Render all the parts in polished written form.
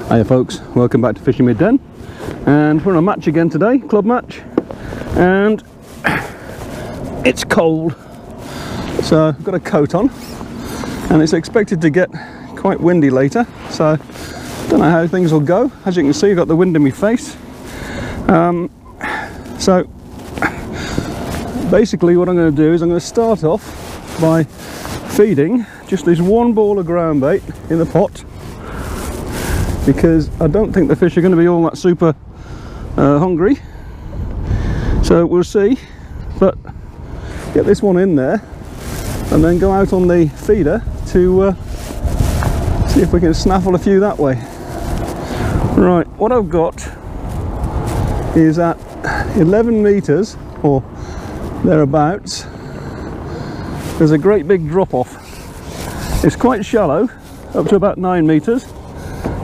Hiya folks, welcome back to Fishing with Den, and we're on a match again today, club match, and it's cold, so I've got a coat on and it's expected to get quite windy later, so don't know how things will go. As you can see, I've got the wind in my face. So basically what I'm going to do is I'm going to start off by feeding just this one ball of ground bait in the pot, because I don't think the fish are going to be all that super hungry, so we'll see. But get this one in there and then go out on the feeder to see if we can snaffle a few that way. Right, what I've got is at 11 meters or thereabouts, there's a great big drop off. It's quite shallow, up to about 9 meters,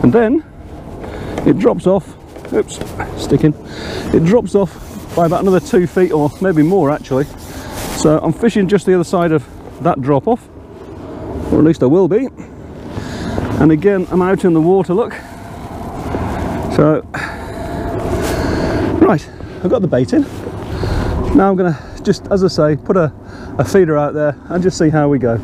and then it drops off, oops, sticking, it drops off by about another 2 feet, or maybe more actually. So I'm fishing just the other side of that drop off, or at least I will be. And again, I'm out in the water, look. So right, I've got the bait in. Now I'm gonna just, as I say, put a feeder out there and just see how we go.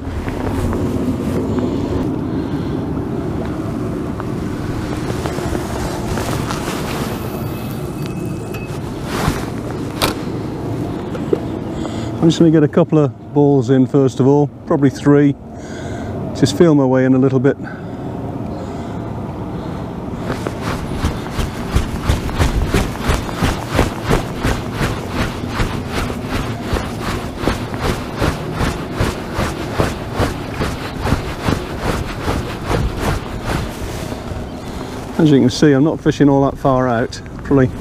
I'm just going to get a couple of balls in first of all, probably 3. Just feel my way in a little bit. As you can see, I'm not fishing all that far out, probably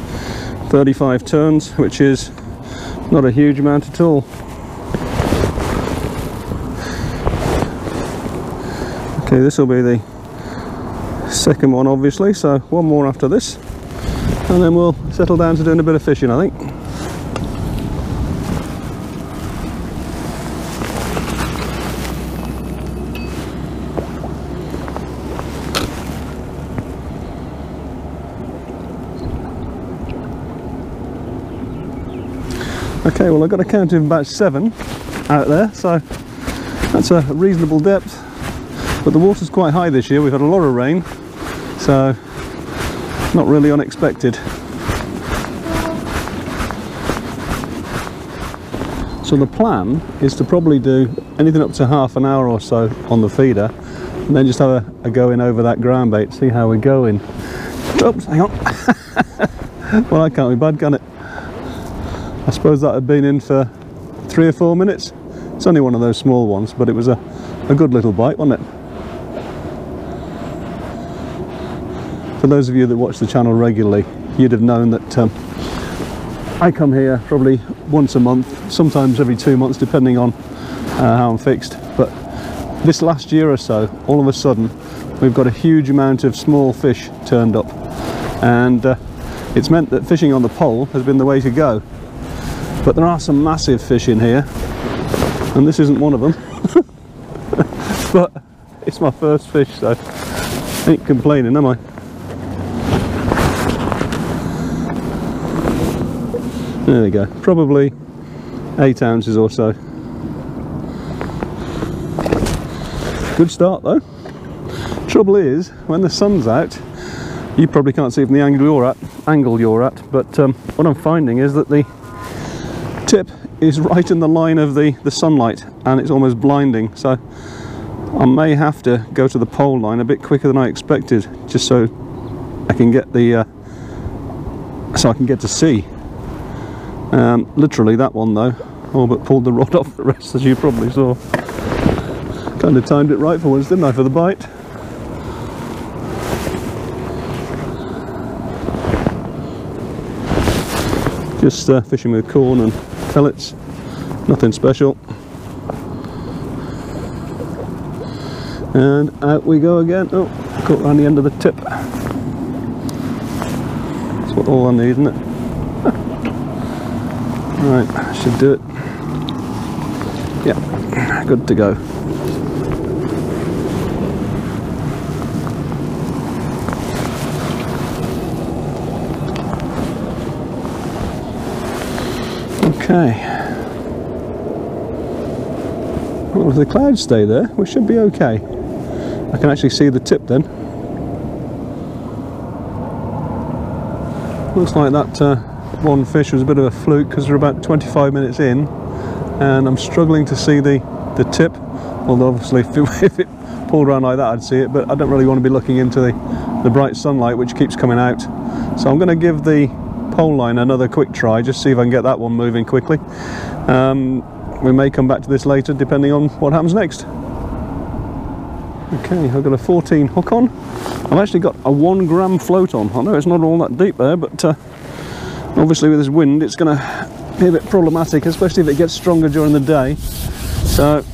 35 turns, which is not a huge amount at all. Okay, this will be the second one obviously, so one more after this and then we'll settle down to doing a bit of fishing, I think. Okay, well I've got a count of about 7 out there, so that's a reasonable depth, but the water's quite high this year. We've had a lot of rain, so not really unexpected. So the plan is to probably do anything up to half an hour or so on the feeder, and then just have a go in over that ground bait, see how we're going. Oops, hang on. Well, that can't be bad, can it? I suppose that had been in for 3 or 4 minutes. It's only one of those small ones, but it was a good little bite, wasn't it? For those of you that watch the channel regularly, you'd have known that I come here probably once a month, sometimes every 2 months, depending on how I'm fixed. But this last year or so, all of a sudden, we've got a huge amount of small fish turned up, and it's meant that fishing on the pole has been the way to go. But there are some massive fish in here, and this isn't one of them. But it's my first fish, so I ain't complaining, am I? There we go, probably 8 ounces or so. Good start though. Trouble is, when the sun's out, you probably can't see from the angle you're at, but what I'm finding is that the tip is right in the line of the sunlight, and it's almost blinding, so I may have to go to the pole line a bit quicker than I expected, just so I can get the to see. Literally that one though, all but pulled the rod off the rest, as you probably saw. Kind of timed it right for once, didn't I, for the bite? Just fishing with corn and pellets, nothing special. And out we go again. Oh, caught around the end of the tip. That's all I need, isn't it? Right, should do it. Yeah, good to go. Okay. Well, if the clouds stay there, we should be okay. I can actually see the tip then. Looks like that one fish was a bit of a fluke because we're about 25 minutes in and I'm struggling to see the tip. Although obviously if it pulled around like that I'd see it, but I don't really want to be looking into the bright sunlight which keeps coming out. So I'm going to give the pole line another quick try, just see if I can get that one moving quickly. We may come back to this later depending on what happens next. Okay, I've got a 14 hook on. I've actually got a 1 gram float on. I know it's not all that deep there, but obviously with this wind it's going to be a bit problematic, especially if it gets stronger during the day. So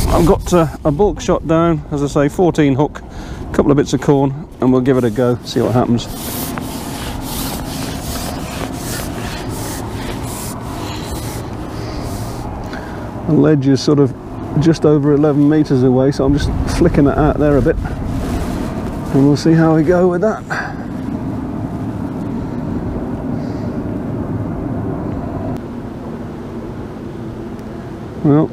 I've got a bulk shot down, as I say, 14 hook, a couple of bits of corn, and we'll give it a go, see what happens. The ledge is sort of just over 11 meters away, so I'm just flicking it out there a bit and we'll see how we go with that. Well,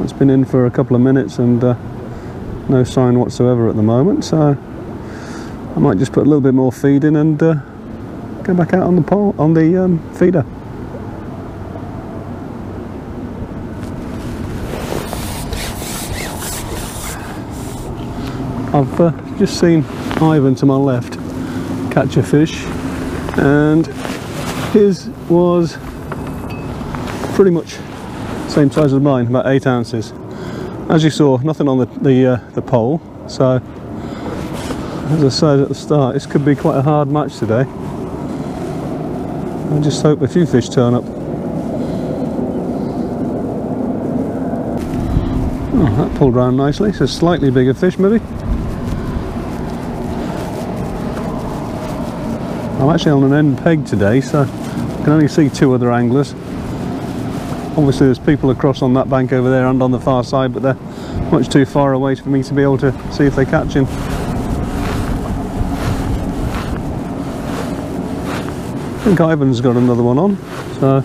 it's been in for a couple of minutes and no sign whatsoever at the moment, so I might just put a little bit more feed in and go back out on the pole, on the feeder. I've just seen Ivan to my left catch a fish, and his was pretty much the same size as mine, about 8 ounces. As you saw, nothing on the pole, so as I said at the start, this could be quite a hard match today. I just hope a few fish turn up. Oh, that pulled round nicely. It's a slightly bigger fish maybe. I'm actually on an end peg today, so I can only see 2 other anglers. Obviously there's people across on that bank over there and on the far side, but they're much too far away for me to be able to see if they're catching. I think Ivan's got another one on, so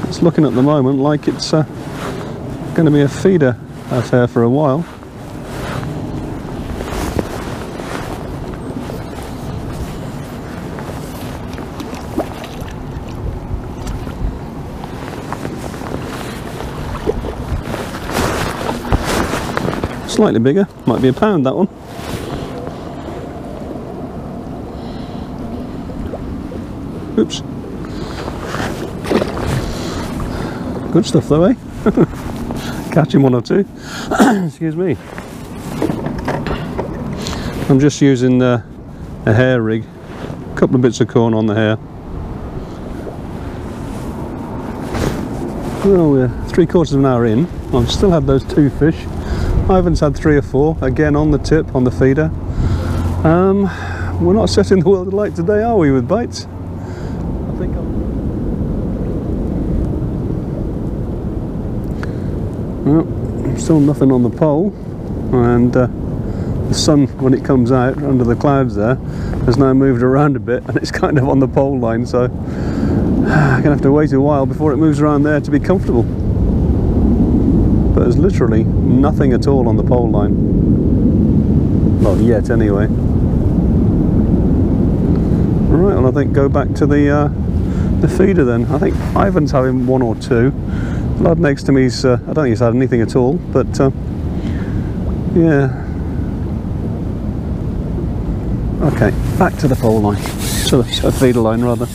it's looking at the moment like it's going to be a feeder affair for a while. Slightly bigger, might be a pound that one. Oops. Good stuff though, eh? Catching 1 or 2. Excuse me. I'm just using a hair rig, a couple of bits of corn on the hair. Well, we're 3/4 of an hour in. I've still had those 2 fish. Ivan's had 3 or 4, again on the tip, on the feeder. We're not setting the world alight today, are we, with bites? I think well, still nothing on the pole, and the sun, when it comes out under the clouds there, has now moved around a bit and it's kind of on the pole line, so I'm going to have to wait a while before it moves around there to be comfortable. But there's literally nothing at all on the pole line. Not yet, anyway. Right, well I think go back to the feeder then. I think Ivan's having 1 or 2. The lad next to me's, I don't think he's had anything at all, but yeah. Okay, back to the pole line. So the feeder line rather.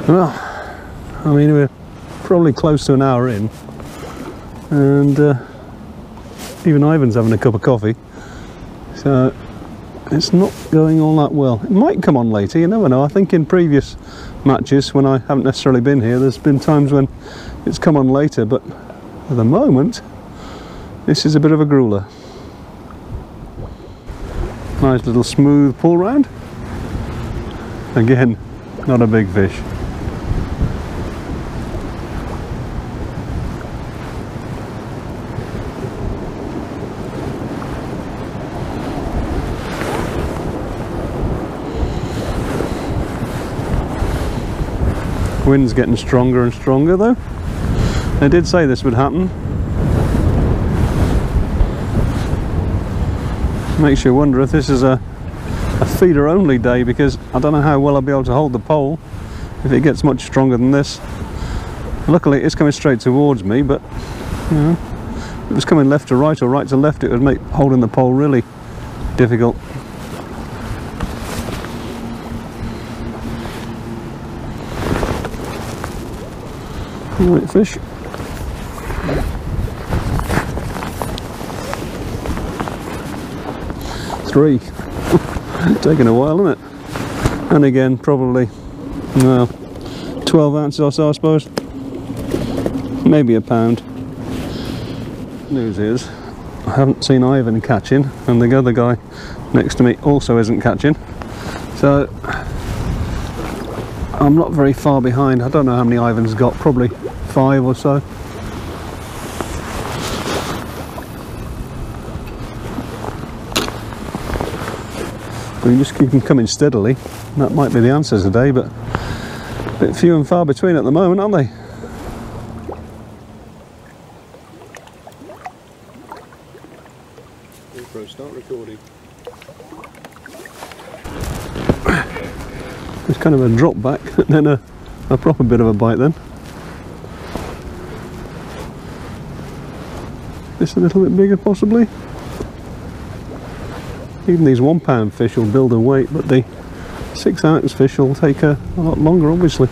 Well, I mean, we're probably close to an hour in, and even Ivan's having a cup of coffee, so it's not going all that well. It might come on later, you never know. I think in previous matches, when I haven't necessarily been here, there's been times when it's come on later, but at the moment, this is a bit of a grueler. Nice little smooth pull round. Again, not a big fish. Wind's getting stronger and stronger though. They did say this would happen. Makes you wonder if this is a feeder only day, because I don't know how well I'll be able to hold the pole if it gets much stronger than this. Luckily it's coming straight towards me, but you know, if it was coming left to right or right to left, it would make holding the pole really difficult. Right, fish. Three. Taking a while, isn't it? And again, probably 12 ounces or so, I suppose. Maybe a pound. News is, I haven't seen Ivan catching, and the other guy next to me also isn't catching. So I'm not very far behind. I don't know how many Ivan's got, probably 5 or so. We just keep them coming steadily. That might be the answer today, but a bit few and far between at the moment, aren't they? GoPro, start recording. It's kind of a drop back and then a proper bit of a bite then. This a little bit bigger possibly. Even these 1 pound fish will build a weight, but the 6 ounce fish will take a lot longer, obviously.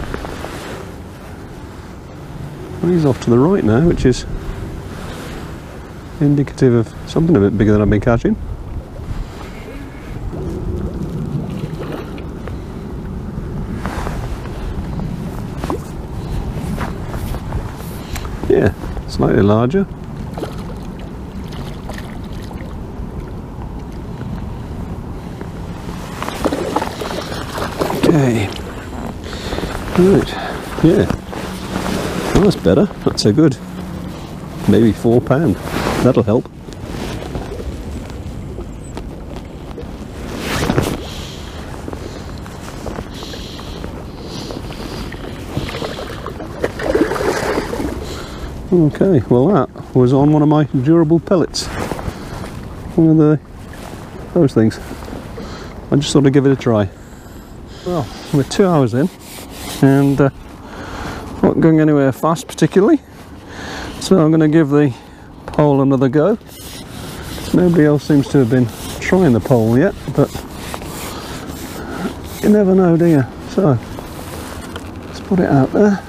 Well, he's off to the right now, which is indicative of something a bit bigger than I've been catching. Yeah, slightly larger. Okay, right, yeah, well, that's better, that's so good. Maybe 4 pound, that'll help. Okay, well that was on one of my durable pellets. One of those things. I just thought I'd give it a try. Well, we're 2 hours in and not going anywhere fast particularly, so I'm going to give the pole another go. Nobody else seems to have been trying the pole yet, but you never know, do you? So let's put it out there,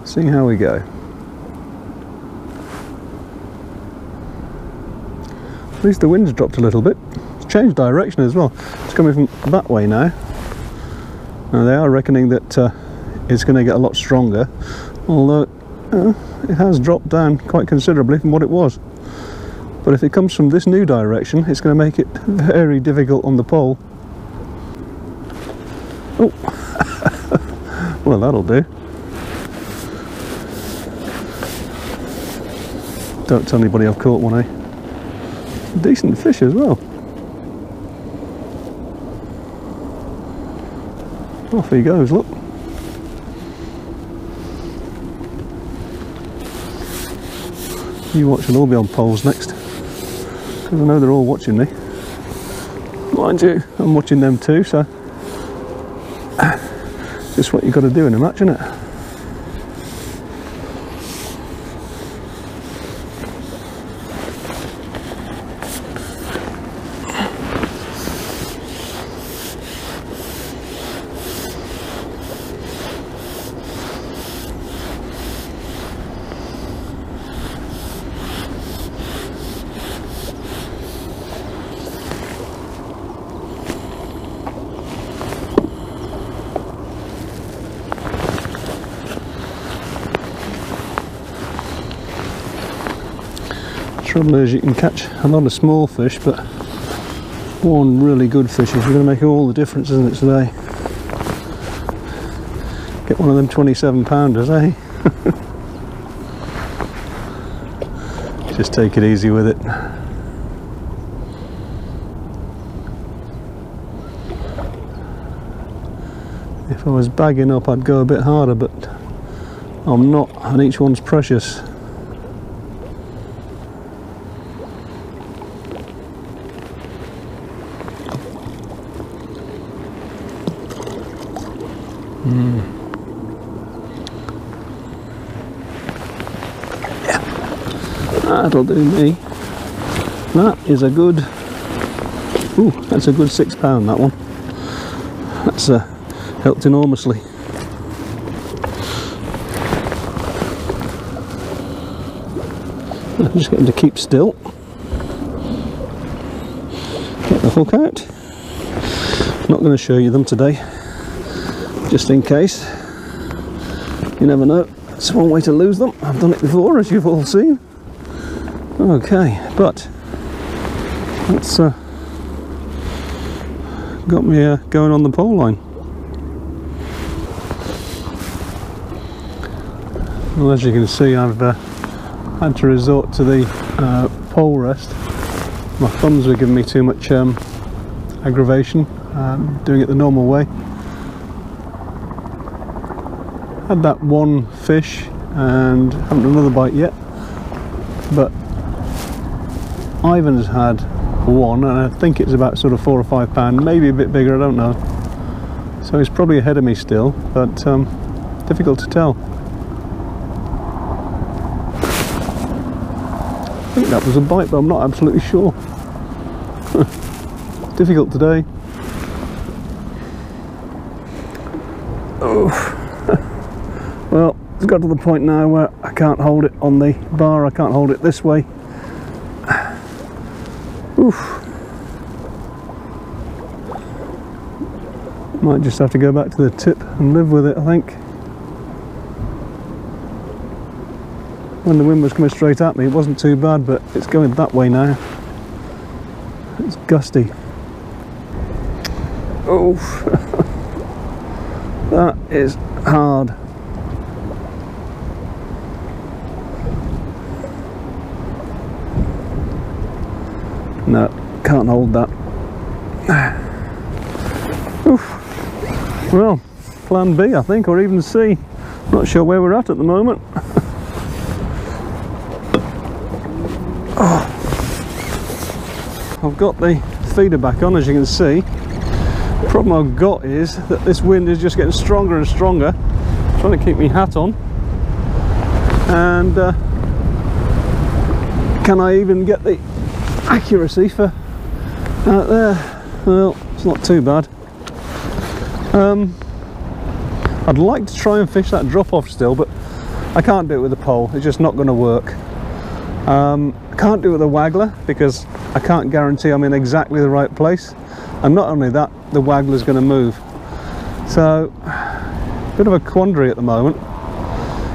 see how we go. At least the wind's dropped a little bit. Changed direction as well. It's coming from that way now. Now they are reckoning that it's going to get a lot stronger, although it has dropped down quite considerably from what it was. But if it comes from this new direction, it's going to make it very difficult on the pole. Oh, well, that'll do. Don't tell anybody I've caught one, eh? Decent fish as well. Off he goes, look. You watch, will all be on poles next, because I know they're all watching me. Mind you, I'm watching them too, so just what you've got to do in a match, isn't it? Trouble is you can catch a lot of small fish, but one really good fish is going to make all the difference, isn't it, today? Get one of them 27 pounders, eh? Just take it easy with it. If I was bagging up, I'd go a bit harder, but I'm not, and each one's precious. Yeah, that'll do me. That is a good, ooh, that's a good £6, that one. That's helped enormously. I'm just getting to keep still. Get the hook out. Not going to show you them today, just in case. You never know. It's one way to lose them. I've done it before, as you've all seen. Okay, but that's got me going on the pole line. Well, as you can see, I've had to resort to the pole rest. My thumbs were giving me too much aggravation, doing it the normal way. Had that one fish and haven't done another bite yet, but Ivan's had one, and I think it's about sort of £4 or £5, maybe a bit bigger, I don't know. So he's probably ahead of me still, but difficult to tell. I think that was a bite, but I'm not absolutely sure. Difficult today. Oh. Well, it's got to the point now where I can't hold it on the bar, I can't hold it this way. Oof. Might just have to go back to the tip and live with it, I think. When the wind was coming straight at me, it wasn't too bad, but it's going that way now. It's gusty. Oh, that is hard. No, can't hold that. Oof. Well, plan B, I think, or even C. Not sure where we're at the moment. Oh. I've got the feeder back on, as you can see. The problem I've got is that this wind is just getting stronger and stronger. I'm trying to keep my hat on. And can I even get the accuracy for out there? Well, it's not too bad. I'd like to try and fish that drop off still, but I can't do it with a pole. It's just not going to work. I can't do it with a waggler because I can't guarantee I'm in exactly the right place, and not only that, the waggler's going to move. So, bit of a quandary at the moment.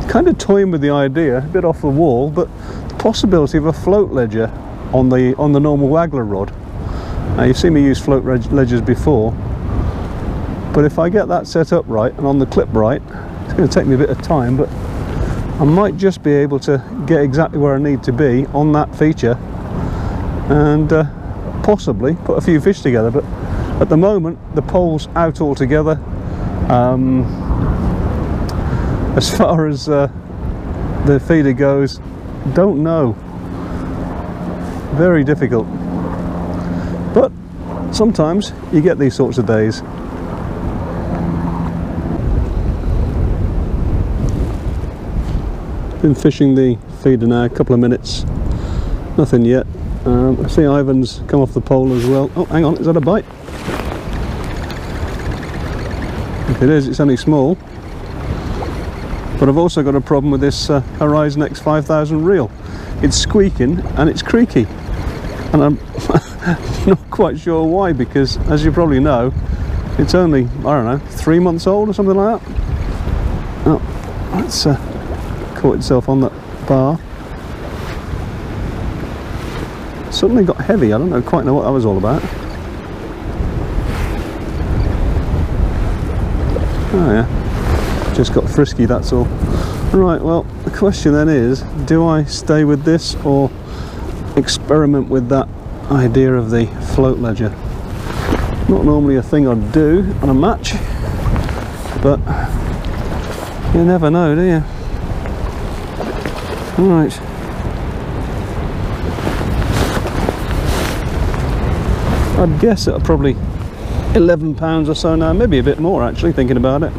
Kind of toying with the idea, a bit off the wall, but the possibility of a float ledger on the normal waggler rod. Now, you've seen me use float ledgers before, but if I get that set up right and on the clip right, it's going to take me a bit of time, but I might just be able to get exactly where I need to be on that feature and possibly put a few fish together. But at the moment the pole's out altogether. As far as the feeder goes, don't know. Very difficult, but sometimes you get these sorts of days. Been fishing the feeder now a couple of minutes, nothing yet. I see Ivan's come off the pole as well. Oh, hang on, is that a bite? If it is, it's only small. But I've also got a problem with this Horizon X 5000 reel. It's squeaking and it's creaky, and I'm not quite sure why, because as you probably know, it's only, I don't know, 3 months old or something like that. Oh, that's caught itself on that bar. Suddenly got heavy. I don't quite know what that was all about. Oh yeah, just got frisky, that's all. Right, well, the question then is, do I stay with this or experiment with that idea of the float ledger? Not normally a thing I'd do on a match, but you never know, do you? Right. I'd guess it'll probably £11 or so now, maybe a bit more actually, thinking about it.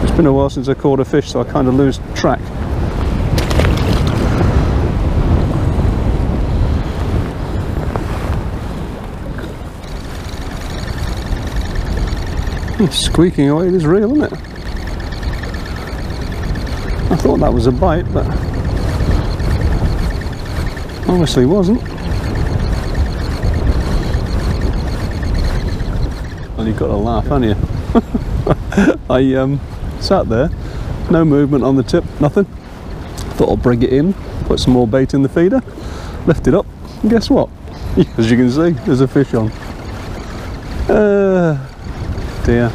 It's been a while since I caught a fish, so I kind of lose track. Squeaking away, it is real, isn't it? I thought that was a bite, but obviously wasn't. Well, you've got to laugh, haven't you? I sat there, no movement on the tip, nothing. Thought I'll bring it in, put some more bait in the feeder, lift it up, and guess what? As you can see, there's a fish on. Dear.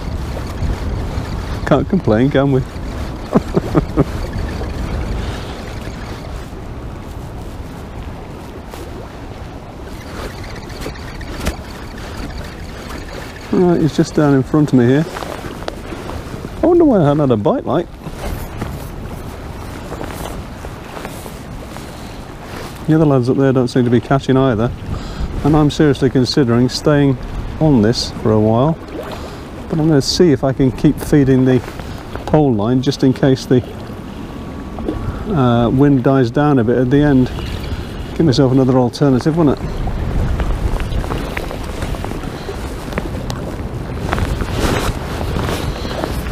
Can't complain, can we? Right, he's just down in front of me here. I wonder why I hadn't had a bite like. The other lads up there don't seem to be catching either, and I'm seriously considering staying on this for a while, but I'm going to see if I can keep feeding the pole line just in case the wind dies down a bit at the end. Give myself another alternative, wouldn't it?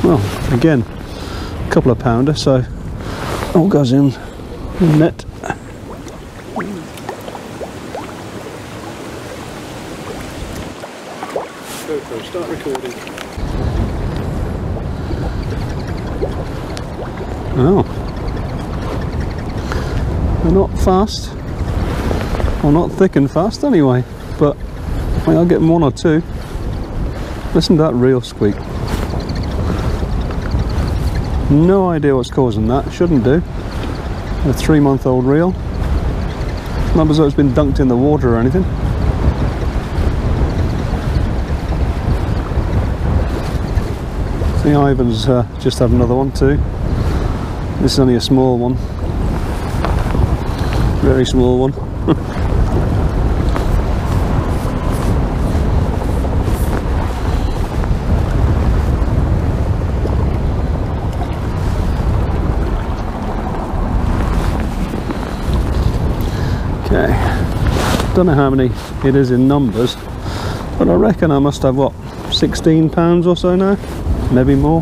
Well, again, a couple of pounder, so all goes in the net. GoPro, start recording. Oh, they're not fast, or not thick and fast anyway, but I'll get one or two. Listen to that reel squeak. No idea what's causing that, shouldn't do. A 3-month-old reel. Not as though it's been dunked in the water or anything. See, Ivan's just had another one too. This is only a small one. Very small one. Okay, don't know how many it is in numbers, but I reckon I must have, what, 16 pounds or so now, maybe more.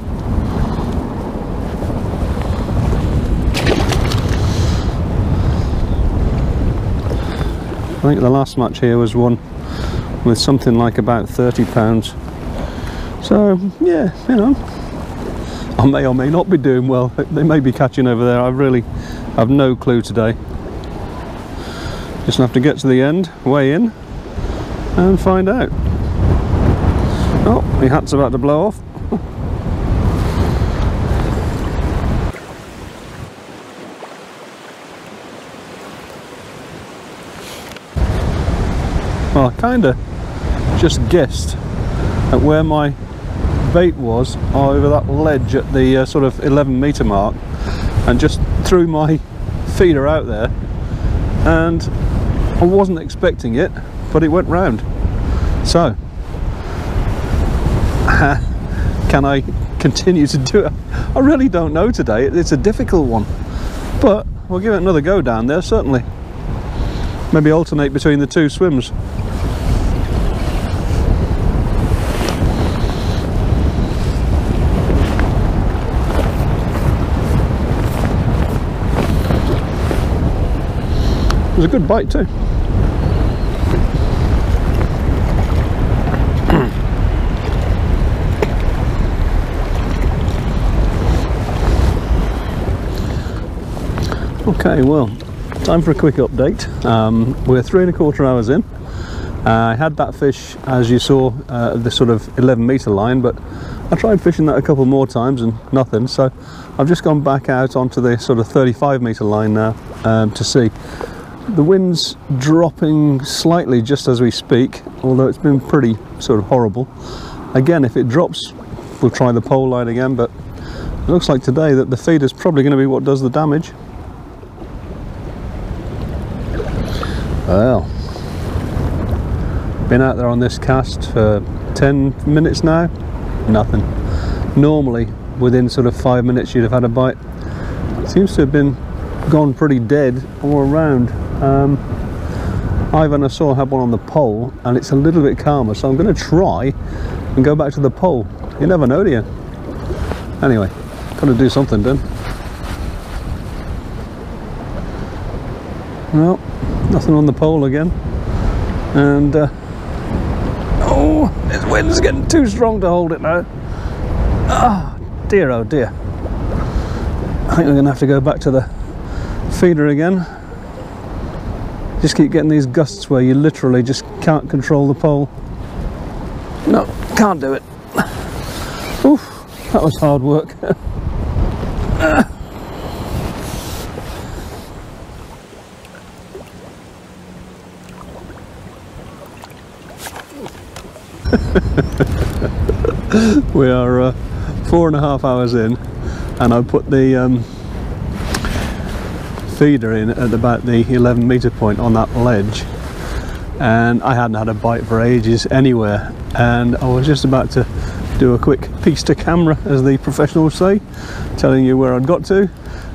I think the last match here was one with something like about 30 pounds. So yeah, you know, I may or may not be doing well. They may be catching over there. I really have no clue today. Just have to get to the end, weigh in, and find out. Oh, my hat's about to blow off. Well, I kinda just guessed at where my bait was over that ledge at the sort of 11-metre mark, and just threw my feeder out there, and I wasn't expecting it, but it went round. So can I continue to do it? I really don't know today. It's a difficult one, but we'll give it another go down there, certainly. Maybe alternate between the two swims. It was a good bite too. Okay, well, time for a quick update. We're 3¼ hours in. I had that fish, as you saw, the sort of 11-metre line, but I tried fishing that a couple more times and nothing, so I've just gone back out onto the sort of 35-metre line now to see. The wind's dropping slightly just as we speak, although it's been pretty sort of horrible. Again, if it drops we'll try the pole line again, but it looks like today that the feeder's probably going to be what does the damage. Well, been out there on this cast for 10 minutes now, nothing. Normally within sort of 5 minutes you'd have had a bite. Seems to have been gone pretty dead all around. Ivan I saw had one on the pole and it's a little bit calmer, so I'm going to try and go back to the pole. You never know, do you? Anyway, got to do something then. Well, nothing on the pole again, and oh, this wind's getting too strong to hold it now. Oh dear, oh dear. I think I'm going to have to go back to the feeder again. Just keep getting these gusts where you literally just can't control the pole. No, can't do it. Oof, that was hard work. We are 4.5 hours in, and I put the feeder in at about the 11 metre point on that ledge, and I hadn't had a bite for ages anywhere, and I was just about to do a quick piece to camera, as the professionals say, telling you where I'd got to,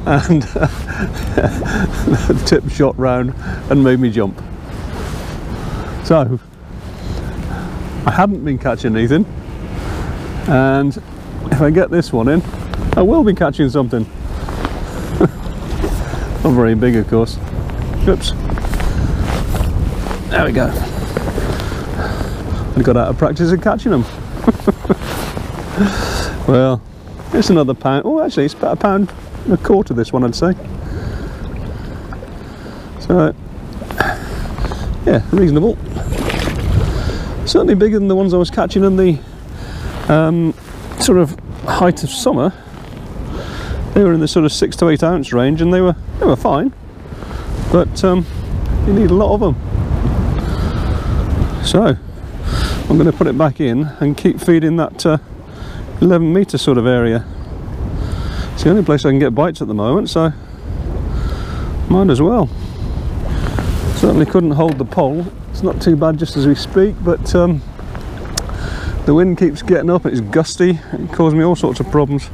and the tip shot round and made me jump. So I hadn't been catching anything, and if I get this one in, I will be catching something. Not very big, of course. Oops. There we go. I got out of practice of catching them. Well, it's another pound. Oh, actually, it's about £1.25 this one, I'd say. So, yeah, reasonable. Certainly bigger than the ones I was catching in the sort of height of summer. They were in the sort of 6 to 8 ounce range, and they were fine, but you need a lot of them. So I'm going to put it back in and keep feeding that 11 metre sort of area. It's the only place I can get bites at the moment, so might as well. Certainly couldn't hold the pole. It's not too bad just as we speak, but the wind keeps getting up, it's gusty, it caused me all sorts of problems.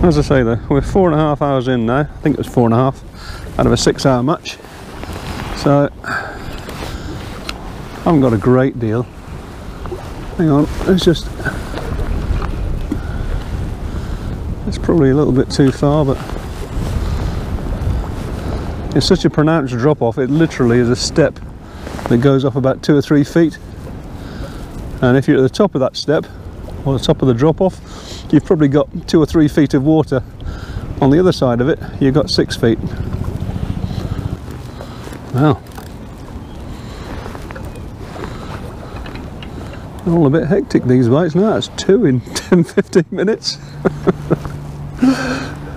As I say though, we're 4.5 hours in now. I think it was 4.5 out of a 6-hour match. So I haven't got a great deal. Hang on, it's probably a little bit too far, but it's such a pronounced drop off. It literally is a step that goes up about 2 or 3 feet. And if you're at the top of that step, or the top of the drop off, you've probably got 2 or 3 feet of water. On the other side of it, you've got 6 feet. Wow. All a bit hectic, these bites now. It's 2 in 10-15 minutes.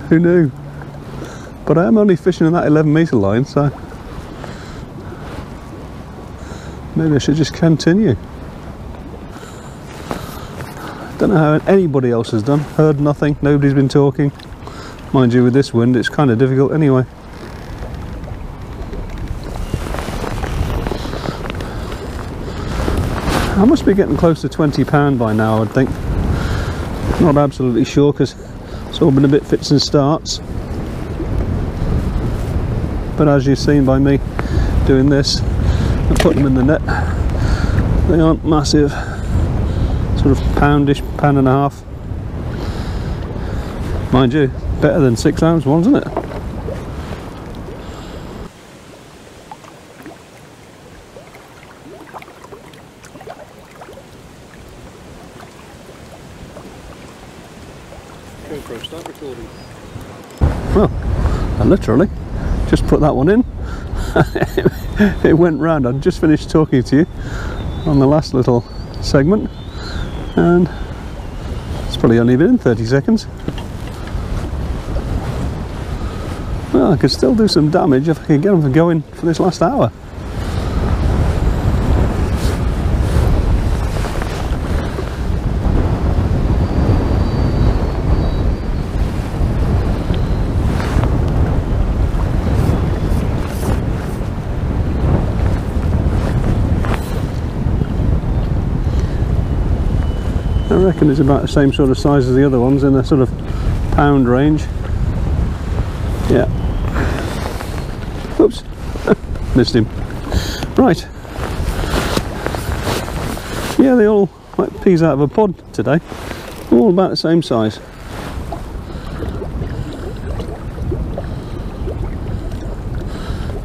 Who knew? But I am only fishing in that 11 metre line, so maybe I should just continue. Don't know how anybody else has done. Heard nothing, nobody's been talking. Mind you, with this wind it's kind of difficult anyway. I must be getting close to £20 by now, I'd think. Not absolutely sure, because it's all been a bit fits and starts. But as you've seen by me doing this and putting them in the net, they aren't massive. Sort of poundish, £1.50. Mind you, better than 6 ounce ones, isn't it? GoPro, start recording. Well, I literally just put that one in. It went round. I'd just finished talking to you on the last little segment, and it's probably only been 30 seconds. Well, I could still do some damage if I could get them going for this last hour. reckon it's about the same sort of size as the other ones, in the sort of pound range. Yeah. Oops. Missed him. Right. Yeah, they all like peas out of a pod today. All about the same size.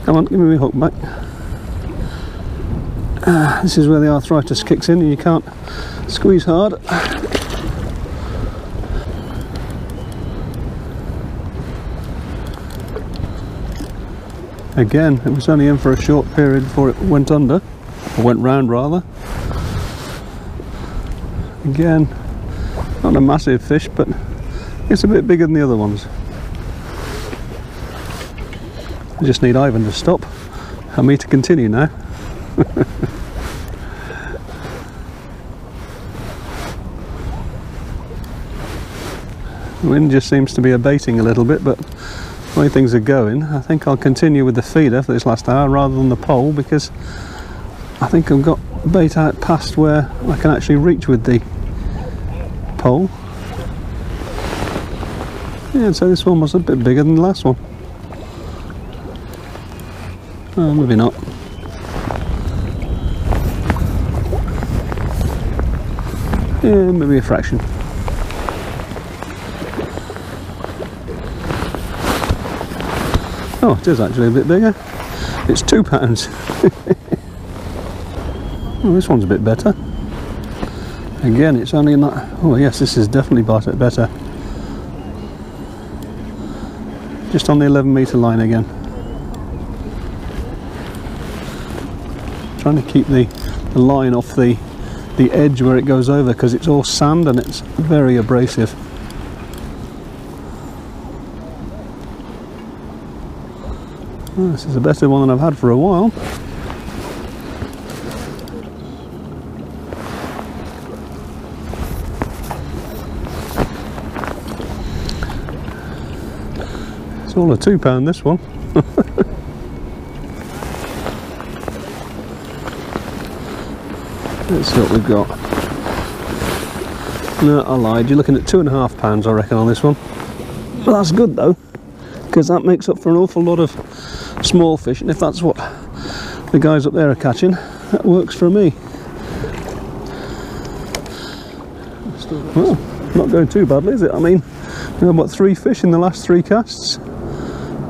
Come on, give me my hook back. This is where the arthritis kicks in and you can't squeeze hard. Again, it was only in for a short period before it went under, or went round rather. Again, not a massive fish, but it's a bit bigger than the other ones. I just need Ivan to stop and me to continue now. The wind just seems to be abating a little bit, but the way things are going, I think I'll continue with the feeder for this last hour rather than the pole, because I think I've got bait out past where I can actually reach with the pole. Yeah, so this one was a bit bigger than the last one. Oh, maybe not. Yeah, maybe a fraction. Oh, it is actually a bit bigger. It's 2 pounds. Oh, this one's a bit better. Again, it's only in that. Oh yes, this is definitely better. Just on the 11-metre line again. Trying to keep the line off the edge where it goes over, because it's all sand and it's very abrasive. Oh, this is a better one than I've had for a while. It's all a 2 pound, this one. Let's see what we've got. No, I lied. You're looking at 2.5 pounds, I reckon, on this one. But that's good though, because that makes up for an awful lot of small fish, and if that's what the guys up there are catching, that works for me. Well, not going too badly, is it? I mean, we have about 3 fish in the last 3 casts.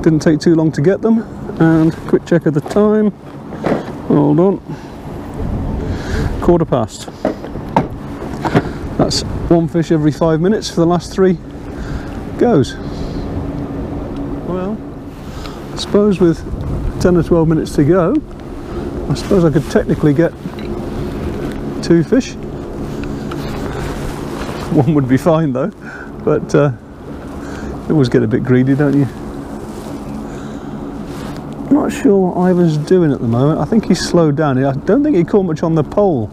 Didn't take too long to get them. And quick check of the time. Hold on. 15:15. That's 1 fish every 5 minutes for the last 3 goes. Well, I suppose with 10 or 12 minutes to go, I suppose I could technically get 2 fish. 1 would be fine though, but you always get a bit greedy, don't you? I'm not sure what Ivan's doing at the moment. I think he's slowed down. I don't think he caught much on the pole,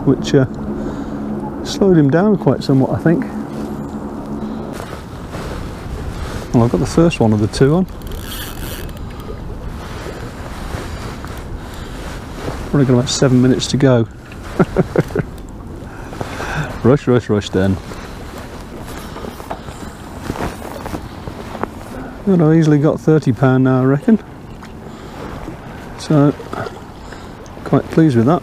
which slowed him down quite somewhat, I think. Well, I've got the first one of the 2 on. Probably got about 7 minutes to go. Rush, rush, rush then. Well, I easily got £30 now, I reckon. So, quite pleased with that.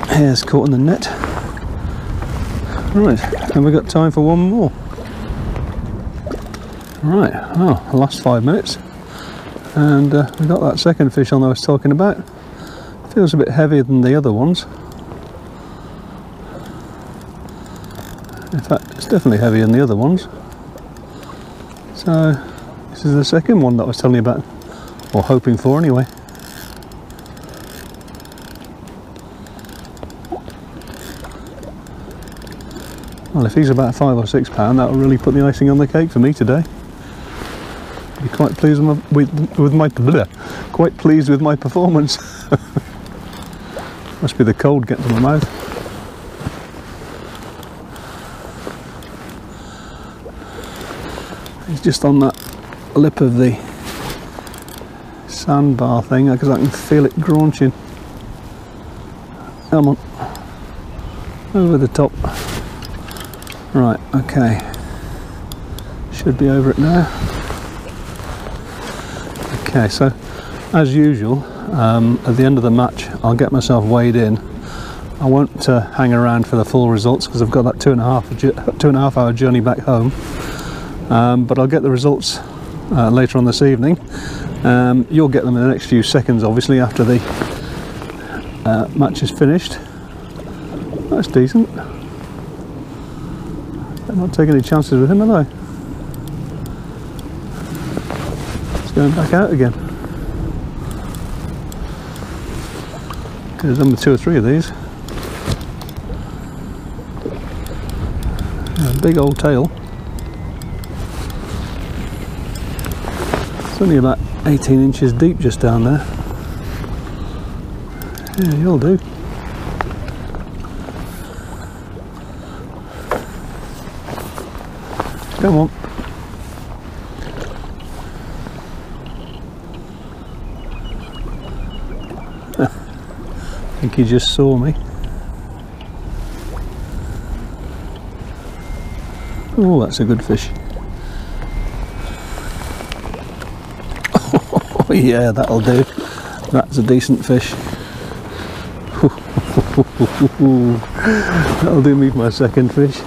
Hare's caught in the net. Right, and we've got time for 1 more. Right, oh, the last 5 minutes, and we got that second fish on I was talking about. Feels a bit heavier than the other ones. In fact, it's definitely heavier than the other ones. So this is the second one that I was telling you about, or hoping for anyway. Well, if he's about £5 or £6, that'll really put the icing on the cake for me today. Be quite pleased with my quite pleased with my performance. Must be the cold getting to my mouth. It's just on that lip of the sandbar thing because I can feel it graunching. Come on, over the top. Right, okay, should be over it now. Okay, so as usual, at the end of the match I'll get myself weighed in. I won't hang around for the full results because I've got that two and a half hour journey back home, but I'll get the results later on this evening. You'll get them in the next few seconds, obviously, after the match is finished. That's decent. I'm not taking any chances with him, are they? It's going back out again. There's only 2 or 3 of these. A big old tail. It's only about 18 inches deep just down there. Yeah, you'll do. Come on. I think he just saw me. Oh, that's a good fish. Oh yeah, that'll do. That's a decent fish. That'll do me for my second fish.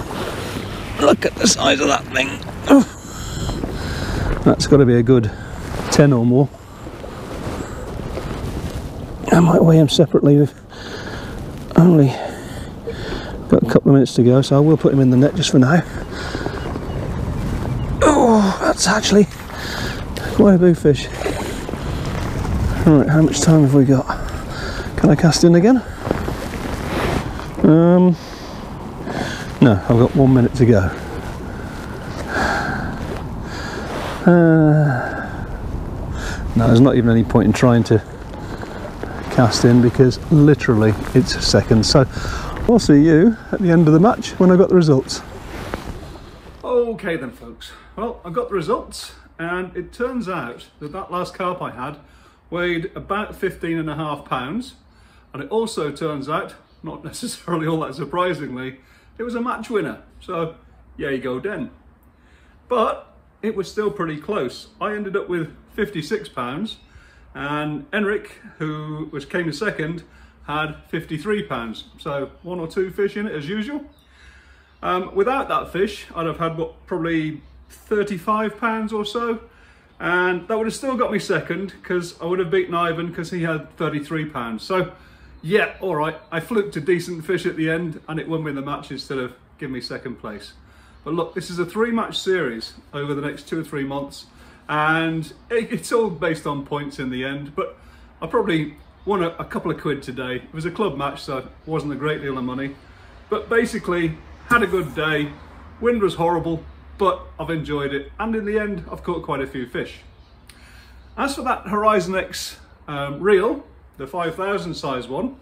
Look at the size of that thing. That's got to be a good 10 or more. I might weigh him separately. We've only got a couple of minutes to go, so I will put him in the net just for now. Oh, that's actually quite a big fish. Right, how much time have we got? Can I cast in again? No, I've got 1 minute to go. No, there's not even any point in trying to cast in because literally it's seconds. So I'll see you at the end of the match when I've got the results. Okay then folks, well, I've got the results and it turns out that that last carp I had weighed about 15.5 pounds, and it also turns out, not necessarily all that surprisingly, it was a match winner. So yeah, you go Den. But it was still pretty close. I ended up with 56 pounds and Enric, who came in second, had 53 pounds. So 1 or 2 fish in it as usual. Without that fish, I'd have had what, probably 35 pounds or so. And that would have still got me second because I would have beaten Ivan because he had 33 pounds. So yeah, all right, I fluked a decent fish at the end and it won me the match instead of giving me second place. But look, this is a 3-match series over the next 2 or 3 months, and it's all based on points in the end, but I probably won a couple of quid today. It was a club match, so it wasn't a great deal of money. But basically, had a good day. Wind was horrible, but I've enjoyed it, and in the end, I've caught quite a few fish. As for that Horizon X reel, the 5,000 size one,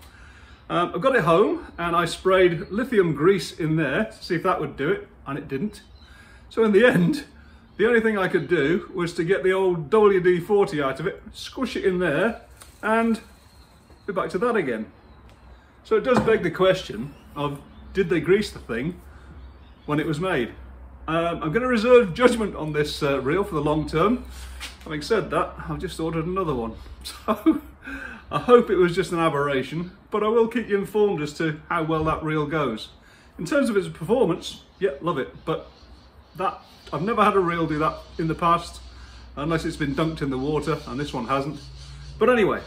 I've got it home and I sprayed lithium grease in there to see if that would do it, and it didn't. So in the end, the only thing I could do was to get the old WD-40 out of it, squish it in there, and be back to that again. So it does beg the question of, did they grease the thing when it was made? I'm going to reserve judgment on this reel for the long term. Having said that, I've just ordered another one. So I hope it was just an aberration, but I will keep you informed as to how well that reel goes. In terms of its performance, yeah, love it, but that I've never had a reel do that in the past, unless it's been dunked in the water, and this one hasn't. But anyway,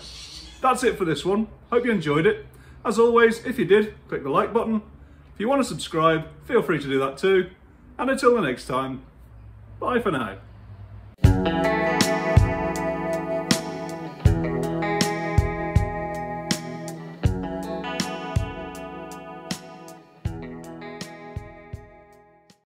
that's it for this one. Hope you enjoyed it. As always, if you did, click the like button. If you want to subscribe, feel free to do that too. And until the next time, bye for now.